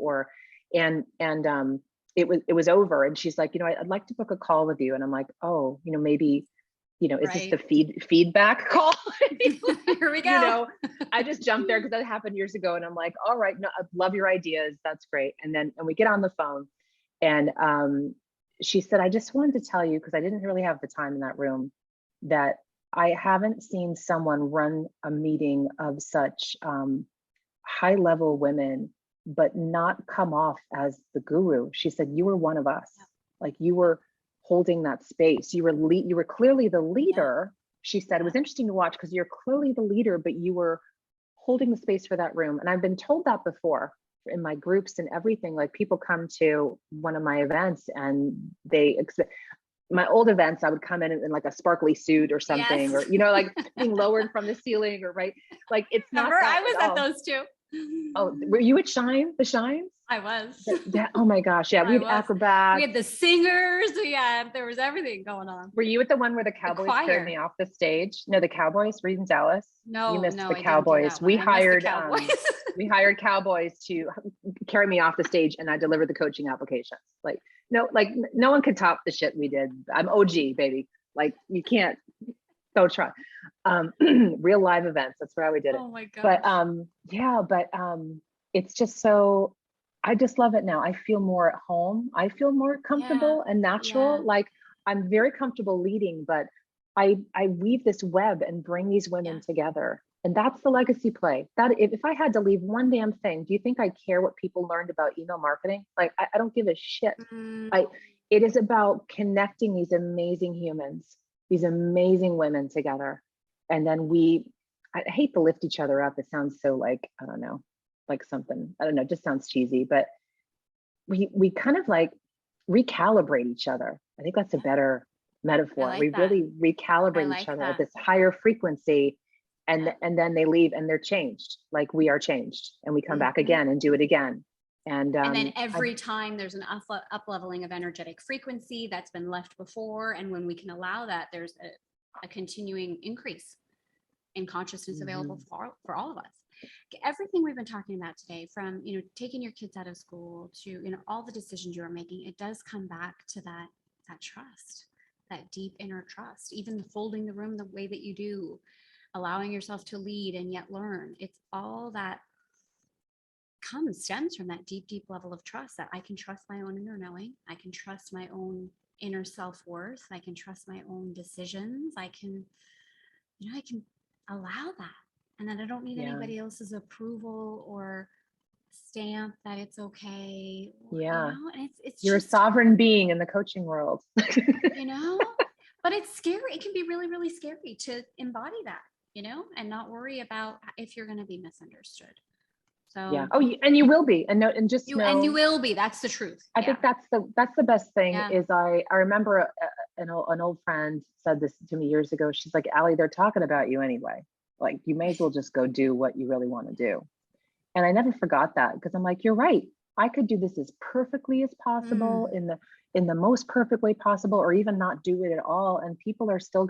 It was over, and she's like, I'd like to book a call with you. And I'm like, oh, maybe, is this the feedback call? Here we go. I just jumped there because that happened years ago. And I'm like, all right, no, I love your ideas. That's great. And we get on the phone, and she said, I just wanted to tell you, because I didn't really have the time in that room, that I haven't seen someone run a meeting of such high level women, but not come off as the guru. She said, you were one of us. Like you were holding that space. You were clearly the leader. She said, it was interesting to watch because you're clearly the leader, but you were holding the space for that room. And I've been told that before in my groups and everything. Like people come to one of my events and my old events, I would come in like a sparkly suit or something, or, like being lowered from the ceiling, or right. Like it's not. Remember, I was at those too. Oh, were you at the Shines? I was. Oh my gosh. Yeah. We had acrobats. We had the singers. There was everything going on. Were you at the one where the Cowboys carried me off the stage? No, the Cowboys were in Dallas. No, you missed the Cowboys. We hired Cowboys to carry me off the stage, and I delivered the coaching applications. Like no one could top the shit we did. I'm OG, baby. Like you can't. Go try. Real live events. That's where we did it. Oh my God. But it's just so, I just love it now. I feel more at home. I feel more comfortable and natural. Like I'm very comfortable leading, but I weave this web and bring these women together. And that's the legacy play. That if I had to leave one damn thing, do you think I care what people learned about email marketing? Like, I don't give a shit. It is about connecting these amazing humans, these amazing women together. And then I hate to lift each other up. It sounds so like, I don't know, like something, I don't know, it just sounds cheesy, but we kind of like recalibrate each other. I think that's a better metaphor. We really recalibrate each other at this higher frequency. And then they leave and they're changed, like we are changed, and we come back again and do it again. And then every time there's an up leveling of energetic frequency that's been left before. And when we can allow that, there's a continuing increase in consciousness available for all of us. Everything we've been talking about today, from, you know, taking your kids out of school to, you know, all the decisions you're making, it does come back to that trust, that deep inner trust, even folding the room the way that you do, allowing yourself to lead and yet learn. It's all that stems from that deep, deep level of trust, that I can trust my own inner knowing. I can trust my own inner self-worth. I can trust my own decisions. I can allow that. And then I don't need anybody else's approval or stamp that it's okay. You know? And it's you're just a sovereign being in the coaching world. You know, but it's scary. It can be really, really scary to embody that, you know, and not worry about if you're going to be misunderstood. So and you will be, and you will be. That's the truth. I think that's the best thing. Is I remember an old friend said this to me years ago. She's like, Allie, they're talking about you anyway. Like, you may as well just go do what you really want to do. And I never forgot that, because I'm like, you're right. I could do this as perfectly as possible, in the most perfect way possible, or even not do it at all, and people are still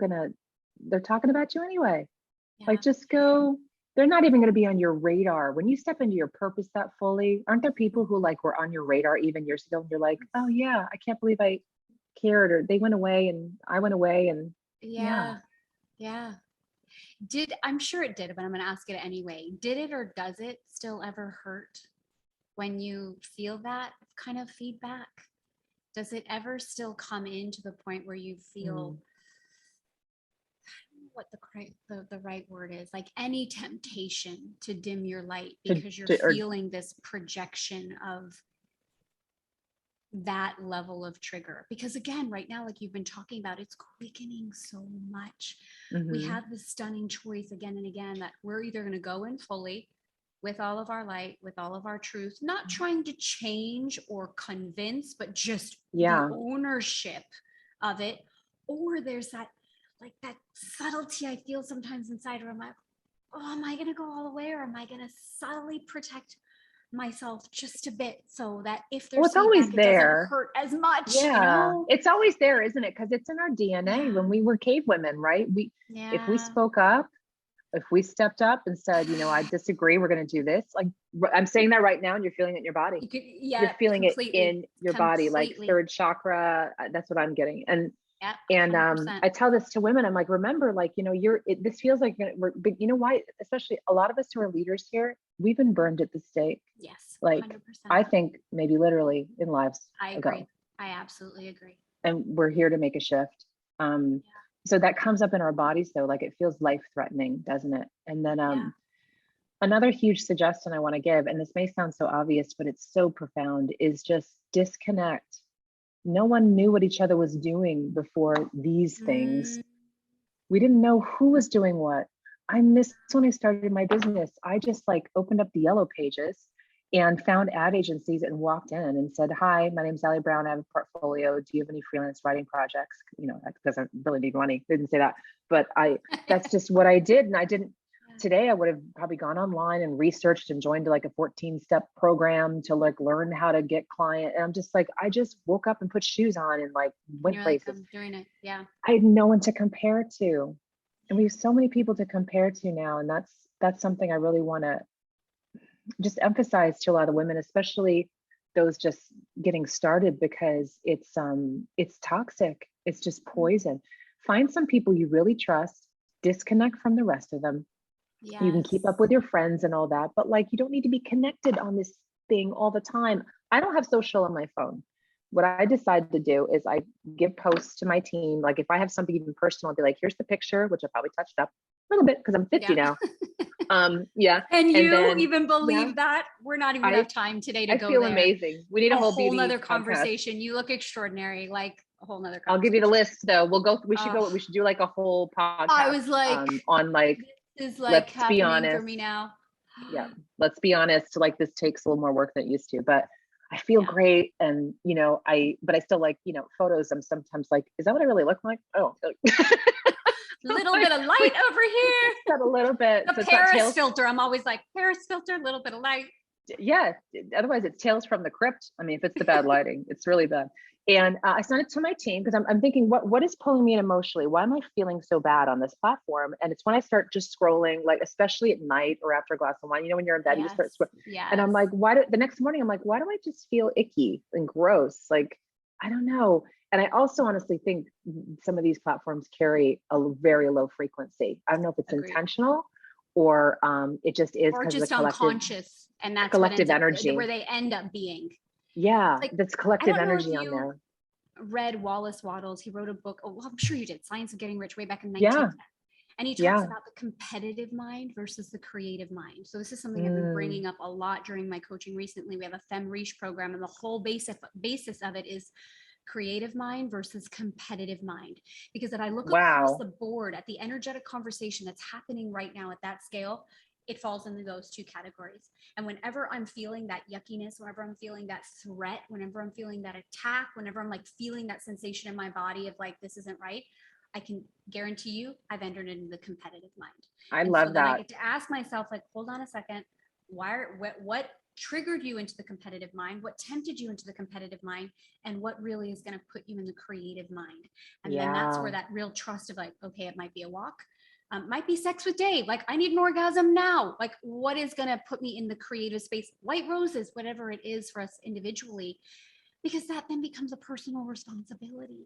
they're talking about you anyway. Like, just go. They're not even going to be on your radar. When you step into your purpose that fully, aren't there people who like were on your radar even years ago, and you're like, oh yeah, I can't believe I cared, or they went away and I went away, and I'm sure it did, but I'm going to ask it anyway. Did it, or does it still ever hurt when you feel that kind of feedback? Does it ever still come in to the point where you feel what the right word is, like any temptation to dim your light because you're feeling this projection of that level of trigger? Because again, right now, like you've been talking about, it's quickening so much. We have this stunning choice again and again, that we're either going to go in fully with all of our light, with all of our truth, not trying to change or convince, but just the ownership of it. Or there's that, like that subtlety I feel sometimes inside, where I'm like, oh, am I going to go all the way, or am I going to subtly protect myself just a bit, so that if there's it's always there, it doesn't hurt as much? You know? It's always there, isn't it? Because it's in our DNA. When we were cave women, right? If we spoke up, if we stepped up and said, you know, I disagree, we're going to do this. Like, I'm saying that right now, and you're feeling it in your body. You're feeling it in your body, like third chakra. That's what I'm getting. And I tell this to women. I'm like, remember, like, you know, this feels like but you know why? Especially a lot of us who are leaders here, we've been burned at the stake. Yes, like 100%. I think maybe literally in lives I ago. agree. I absolutely agree. And we're here to make a shift. So that comes up in our bodies, though, like it feels life-threatening, doesn't it? And then another huge suggestion I want to give, and this may sound so obvious, but it's so profound, is just disconnect. No one knew what each other was doing before these things. We didn't know who was doing what. I missed when I started my business. I just like opened up the yellow pages and found ad agencies and walked in and said, hi, my name's Allie Brown. I have a portfolio. Do you have any freelance writing projects? You know, that doesn't really need money. They didn't say that, but that's just what I did. And I didn't. Today, I would have probably gone online and researched and joined like a 14-step program to like learn how to get client. And I'm just like, I just woke up and put shoes on and like went places. Like, I'm doing it. Yeah. I had no one to compare to. And we have so many people to compare to now. And that's something I really want to just emphasize to a lot of women, especially those just getting started, because it's toxic. It's just poison. Find some people you really trust, disconnect from the rest of them. Yes. You can keep up with your friends and all that, but like, you don't need to be connected on this thing all the time. I don't have social on my phone. What I decided to do is I give posts to my team. Like if I have something even personal, I'll be like, here's the picture, which I probably touched up. little bit, because I'm 50 now. Yeah. And you then, even believe that? We're not even have time today to go there. I feel amazing. We need a whole nother podcast. conversation. You look extraordinary, like a whole nother conversation. I'll give you the list though. We should do like a whole podcast. I was like, on like, this is like let's be happening honest for me now. Yeah. Let's be honest. Like, this takes a little more work than it used to, but I feel great. And, but I still like, photos. I'm sometimes like, is that what I really look like? Oh, little bit of light over here. Got a little bit. The Paris filter. I'm always like, Paris filter, little bit of light. Yeah. Otherwise it's Tales from the Crypt. I mean, if it's the bad lighting, it's really bad. And I sent it to my team because I'm thinking, what is pulling me in emotionally? Why am I feeling so bad on this platform? And it's when I start just scrolling, like, especially at night or after a glass of wine, when you're in bed, you just start scrolling. Yes. And I'm like, the next morning, I'm like, why do I just feel icky and gross? Like, I don't know. And I also honestly think some of these platforms carry a very low frequency. I don't know if it's intentional or it just is, or just unconscious, and that's collective energy where they end up being. Yeah, like, that's collective energy on there. Read Wallace Wattles. He wrote a book. Oh, well, I'm sure you did. Science of Getting Rich, way back in 1910. And he talks about the competitive mind versus the creative mind. So this is something I've been bringing up a lot during my coaching recently. We have a Femme Riche program, and the whole basis of it is creative mind versus competitive mind. Because if I look across the board at the energetic conversation that's happening right now at that scale, it falls into those two categories. And whenever I'm feeling that yuckiness, whenever I'm feeling that threat, whenever I'm feeling that attack, whenever I'm like feeling that sensation in my body of like, this isn't right, I can guarantee you I've entered into the competitive mind. I love that. I get to ask myself, like, hold on a second, what triggered you into the competitive mind? What tempted you into the competitive mind? And what really is going to put you in the creative mind? And then that's where that real trust of like, okay, it might be a walk. Might be sex with Dave. Like, I need an orgasm now. Like, what is going to put me in the creative space? White roses, whatever it is for us individually, because that then becomes a personal responsibility.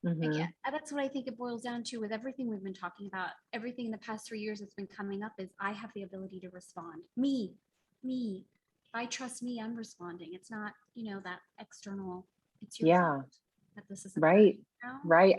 Again, that's what I think it boils down to with everything we've been talking about. Everything in the past 3 years that's been coming up is I have the ability to respond. Me. If I trust me, I'm responding. It's not, that external. It's your fault that this isn't right.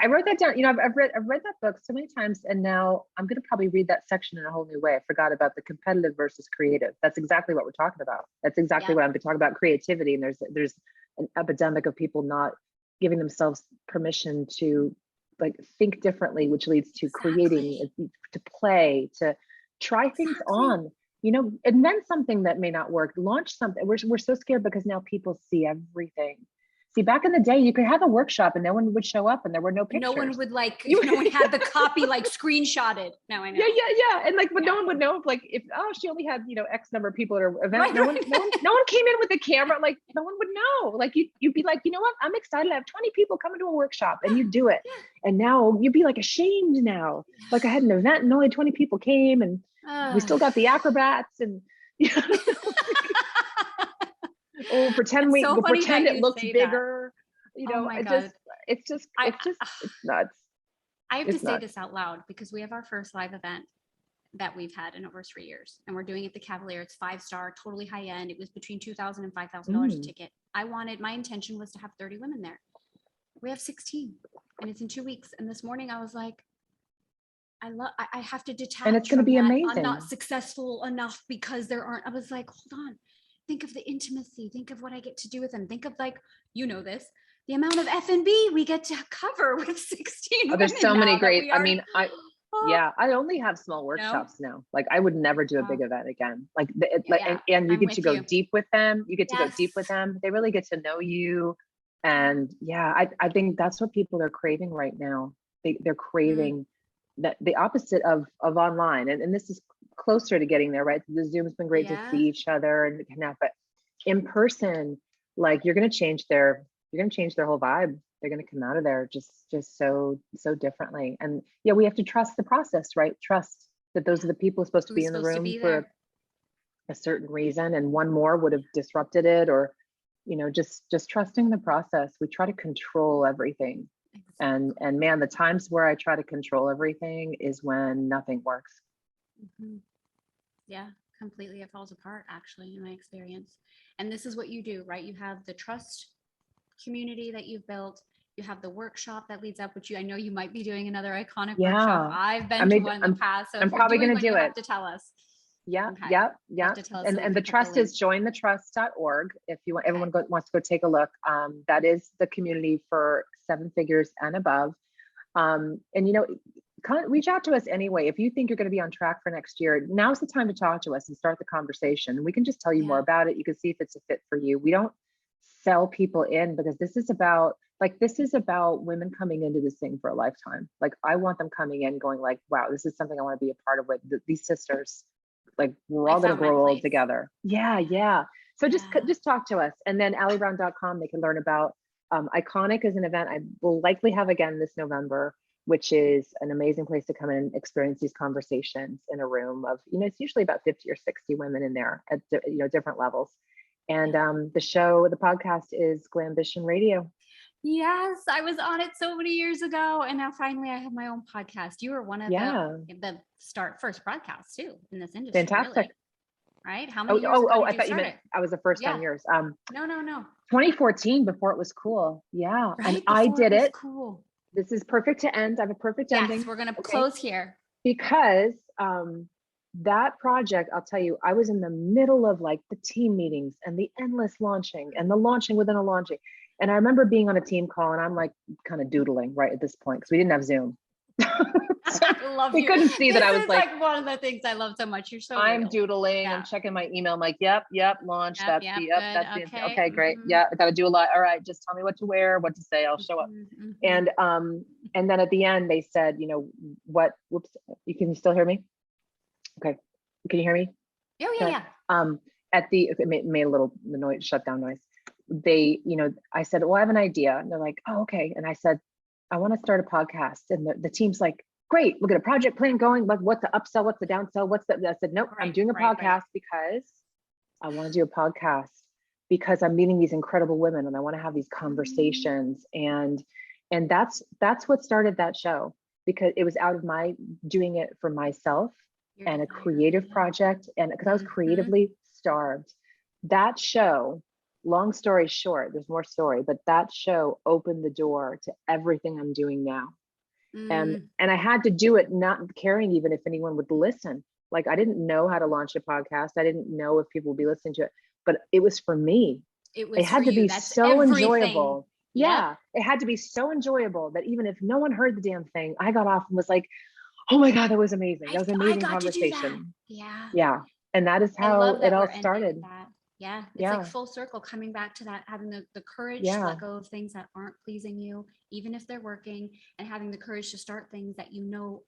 I wrote that down. I've read that book so many times, and now I'm going to probably read that section in a whole new way. I forgot about the competitive versus creative. That's exactly what we're talking about. That's exactly what I'm talking about. Creativity, and there's an epidemic of people not giving themselves permission to like think differently, which leads to creating, to play, to try things on. Invent something that may not work, launch something. We're so scared because now people see everything. See, back in the day, you could have a workshop and no one would show up and there were no pictures. No one would no one had the copy like screenshotted. Now I know. Yeah. And like, but no one would know if she only had, X number of people at her event. No one came in with a camera. Like, no one would know. Like, you'd be like, you know what? I'm excited. I have 20 people coming to a workshop, and you do it. And now you'd be like ashamed now. Like, I had an event and only 20 people came, and we still got the acrobats and pretend it looks bigger. It's nuts. I have to say this out loud because we have our first live event that we've had in over 3 years, and we're doing it at the Cavalier. It's 5-star, totally high end. It was between $2,000 and $5,000 a ticket. My intention was to have 30 women there. We have 16, and it's in 2 weeks. And this morning I was like, I have to detach. And it's going to be amazing. I'm not successful enough because I was like, hold on. Think of the intimacy. Think of what I get to do with them. Think of this, the amount of F&B we get to cover with 16 women. There's so many great, I only have small workshops now. Like, I would never do a big event again. Like, and you get to go deep with them. You get to go deep with them. They really get to know you. And I think that's what people are craving right now. They're craving that the opposite of online. And this is closer to getting there, right? The Zoom's been great to see each other and connect, but in person, like, you're going to change their whole vibe. They're going to come out of there just so differently. And we have to trust the process, right? Trust that those are the people supposed to be in the room for a certain reason, and one more would have disrupted it, or just trusting the process. We try to control everything. And man, the times where I try to control everything is when nothing works. Yeah, completely. It falls apart, actually, in my experience. And this is what you do, right? You have the trust community that you've built. You have the workshop that leads up, which I know you might be doing another iconic Yeah. workshop. I've been to one in the past. So I'm if you're probably doing going one, to do you it. have to tell us. Yeah. Okay. Yep. You have to tell us so we And can the put trust link. is jointhetrust.org. If you want, everyone wants to go take a look. That is the community for 7 figures and above. And reach out to us anyway. If you think you're going to be on track for next year, now's the time to talk to us and start the conversation. We can just tell you more about it. You can see if it's a fit for you. We don't sell people in, because this is about women coming into this thing for a lifetime. Like, I want them coming in going like, wow, this is something I want to be a part of with these sisters. Like, we're all going to grow old together. Yeah. So just talk to us. And then allybrown.com, they can learn about Iconic is an event I will likely have again this November, which is an amazing place to come in and experience these conversations in a room of, it's usually about 50 or 60 women in there at, different levels. And the podcast is Glambition Radio. Yes, I was on it so many years ago, and now finally I have my own podcast. You were one of the first broadcasts too in this industry. Fantastic. Really. Right? How many years ago I thought you meant I was the first on yours. No. 2014, before it was cool. Yeah. Right? And I did it. Cool. This is perfect to end. I have a perfect ending. Yes, we're going to close here. Because that project, I'll tell you, I was in the middle of like the team meetings and the endless launching and the launching within a launching. And I remember being on a team call and I'm like kind of doodling right at this point because we didn't have Zoom. I love we couldn't see that I was like one of the things I love so much. You're so I'm real. doodling. I'm checking my email. I'm like, yep, launch. That's okay. Great. Yeah, I got to do a lot. All right, just tell me what to wear, what to say. I'll show up. And then at the end they said, what? Whoops, you can still hear me? Okay, can you hear me? Yeah. It made a little noise, shutdown noise. They, I said, well, I have an idea, and they're like, oh, okay. And I said, I want to start a podcast, and the team's like, great, we'll get a project plan going. Like, what's the upsell? What's the downsell? I said, nope, I'm doing a podcast because I want to do a podcast because I'm meeting these incredible women and I want to have these conversations. And that's what started that show, because it was out of my doing it for myself and a creative project. And because I was creatively starved, that show, long story short, there's more story, but that show opened the door to everything I'm doing now. And I had to do it not caring even if anyone would listen. Like, I didn't know how to launch a podcast. I didn't know if people would be listening to it, but it was for me. It had to be so enjoyable. Yeah, it had to be so enjoyable that even if no one heard the damn thing, I got off and was like, oh my God, that was amazing. That was an amazing conversation. Yeah. And that is how it all started. Yeah. It's like full circle, coming back to that, having the courage to let go of things that aren't pleasing you, even if they're working, and having the courage to start things that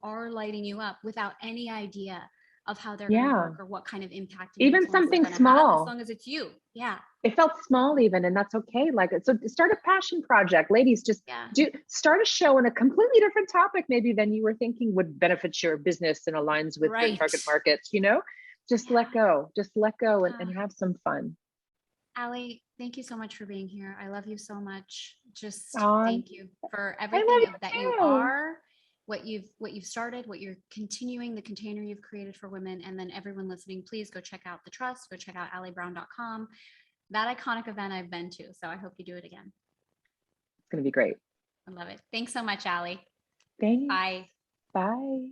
are lighting you up without any idea of how they're going to work or what kind of impact. Even something small. As long as it's you. Yeah. It felt small even, and that's okay. Like, so start a passion project. Ladies, just start a show on a completely different topic maybe than you were thinking would benefit your business and aligns with your target markets, Just let go and have some fun. Allie, thank you so much for being here. I love you so much. Just thank you for everything that you are, what you've started, what you're continuing, the container you've created for women. And then everyone listening, please go check out The Trust, go check out allybrown.com. That iconic event I've been to. So I hope you do it again. It's going to be great. I love it. Thanks so much, Allie. Thanks. Bye. Bye.